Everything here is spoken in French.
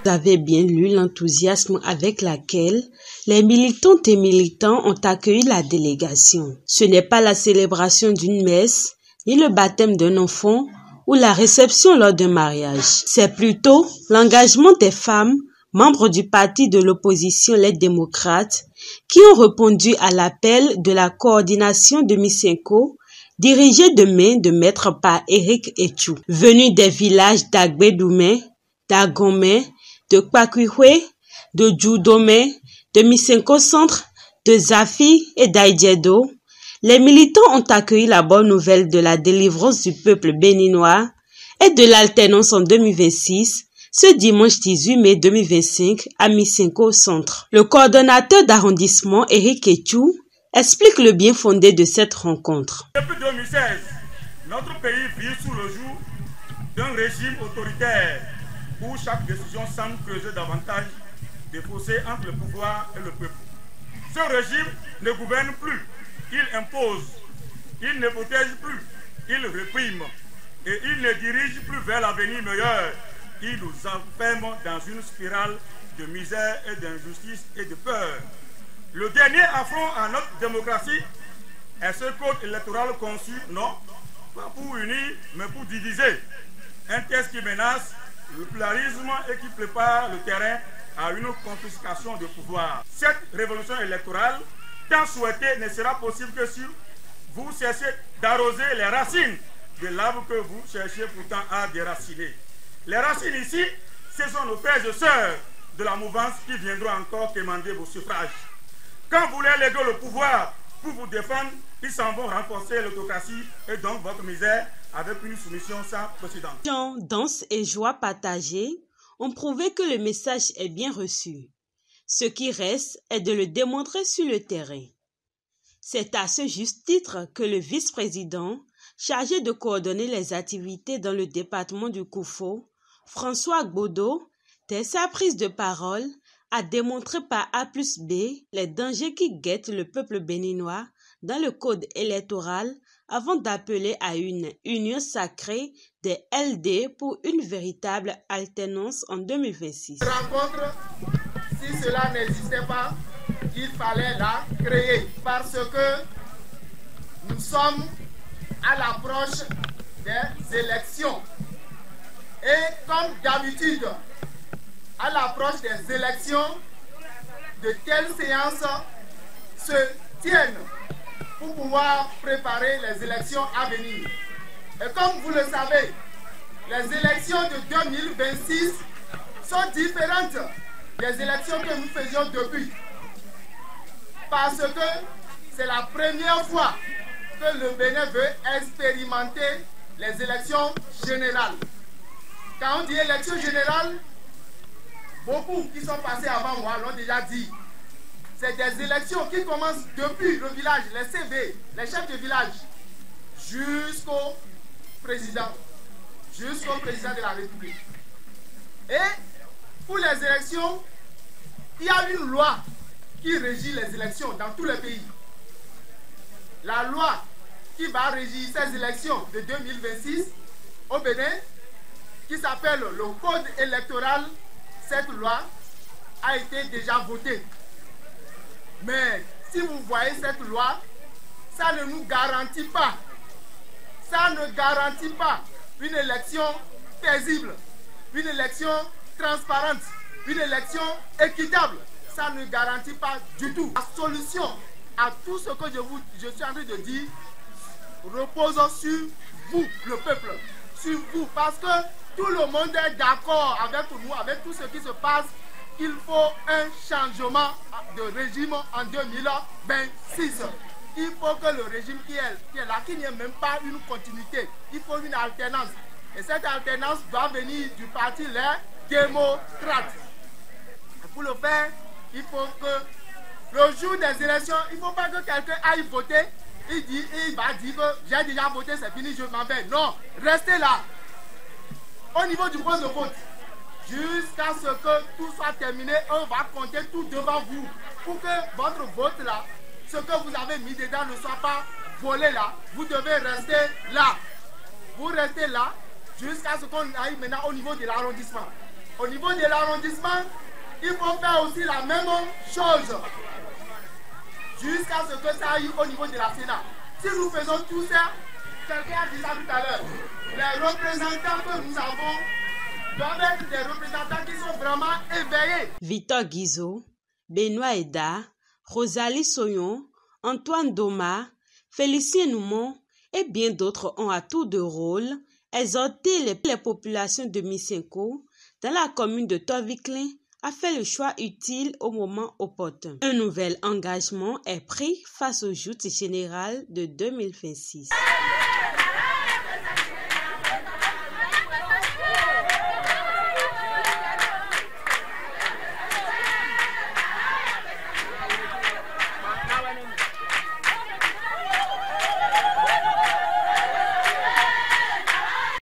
Vous avez bien lu l'enthousiasme avec laquelle les militantes et militants ont accueilli la délégation. Ce n'est pas la célébration d'une messe, ni le baptême d'un enfant ou la réception lors d'un mariage. C'est plutôt l'engagement des femmes, membres du parti de l'opposition Les Démocrates, qui ont répondu à l'appel de la coordination de Misenko, dirigée de main de maître par Éric Etchou, venus des villages d'Agbédoumé, d'Agomé, de Kwakwihwe, de Djoudomé, de Misenko Centre, de Zafi et d'Aïdjedo. Les militants ont accueilli la bonne nouvelle de la délivrance du peuple béninois et de l'alternance en 2026, ce dimanche 18 mai 2025 à Misenko Centre. Le coordonnateur d'arrondissement Éric Etchou explique le bien fondé de cette rencontre. Depuis 2016, notre pays vit sous le joug d'un régime autoritaire où chaque décision semble creuser davantage des fossés entre le pouvoir et le peuple. Ce régime ne gouverne plus, il impose, il ne protège plus, il réprime et il ne dirige plus vers l'avenir meilleur. Il nous enferme dans une spirale de misère et d'injustice et de peur. Le dernier affront à notre démocratie est ce code électoral conçu, non pas pour unir, mais pour diviser. Un texte qui menace le pluralisme et qui prépare le terrain à une confiscation de pouvoir. Cette révolution électorale, tant souhaitée, ne sera possible que si vous cessez d'arroser les racines de l'arbre que vous cherchez pourtant à déraciner. Les racines ici, ce sont nos frères et sœurs de la mouvance qui viendront encore demander vos suffrages. Quand vous voulez léguer le pouvoir pour vous défendre, ils s'en vont renforcer l'autocratie et donc votre misère avec une soumission sans précédent. Chants, danse et joie partagée ont prouvé que le message est bien reçu. Ce qui reste est de le démontrer sur le terrain. C'est à ce juste titre que le vice-président, chargé de coordonner les activités dans le département du Koufo, François Gbodo, dès sa prise de parole, a démontré par A plus B les dangers qui guettent le peuple béninois dans le code électoral avant d'appeler à une union sacrée des LD pour une véritable alternance en 2026. Rencontre, si cela n'existait pas, il fallait la créer parce que nous sommes à l'approche des élections. Et comme d'habitude, à l'approche des élections, de telles séances se tiennent pour pouvoir préparer les élections à venir. Et comme vous le savez, les élections de 2026 sont différentes des élections que nous faisions depuis. Parce que c'est la première fois que le Bénin veut expérimenter les élections générales. Quand on dit élection générale, beaucoup qui sont passés avant moi l'ont déjà dit. C'est des élections qui commencent depuis le village, les CV, les chefs de village, jusqu'au président de la République. Et pour les élections, il y a une loi qui régit les élections dans tous les pays. La loi qui va régir ces élections de 2026 au Bénin, qui s'appelle le Code électoral, cette loi a été déjà votée. Mais si vous voyez cette loi, ça ne nous garantit pas. Ça ne garantit pas une élection paisible, une élection transparente, une élection équitable. Ça ne garantit pas du tout. La solution à tout ce que je suis en train de dire repose sur vous, le peuple, sur vous. Parce que tout le monde est d'accord avec nous, avec tout ce qui se passe. Il faut un changement de régime en 2026. Il faut que le régime qui est là, qu'il n'y ait même pas une continuité. Il faut une alternance. Et cette alternance doit venir du parti Les Démocrates. Et pour le faire, il faut que le jour des élections, il ne faut pas que quelqu'un aille voter. Il va dire que j'ai déjà voté, c'est fini, je m'en vais. Non, restez là. Au niveau du poste de vote, jusqu'à ce que tout soit terminé, on va compter tout devant vous pour que votre vote là, ce que vous avez mis dedans ne soit pas volé là. Vous devez rester là. Vous restez là jusqu'à ce qu'on aille maintenant au niveau de l'arrondissement. Au niveau de l'arrondissement, il faut faire aussi la même chose jusqu'à ce que ça aille au niveau de la Sénat. Si nous faisons tout ça, quelqu'un a dit ça tout à l'heure, les représentants que nous avons doivent être des représentants qui sont vraiment éveillés. Victor Guizot, Benoît Eda, Rosalie Soyon, Antoine Doma, Félicien Noumon et bien d'autres ont à tour de rôle exhorté les populations de Misenko dans la commune de Torviklin a fait le choix utile au moment opportun. Un nouvel engagement est pris face aux joutes générales de 2026.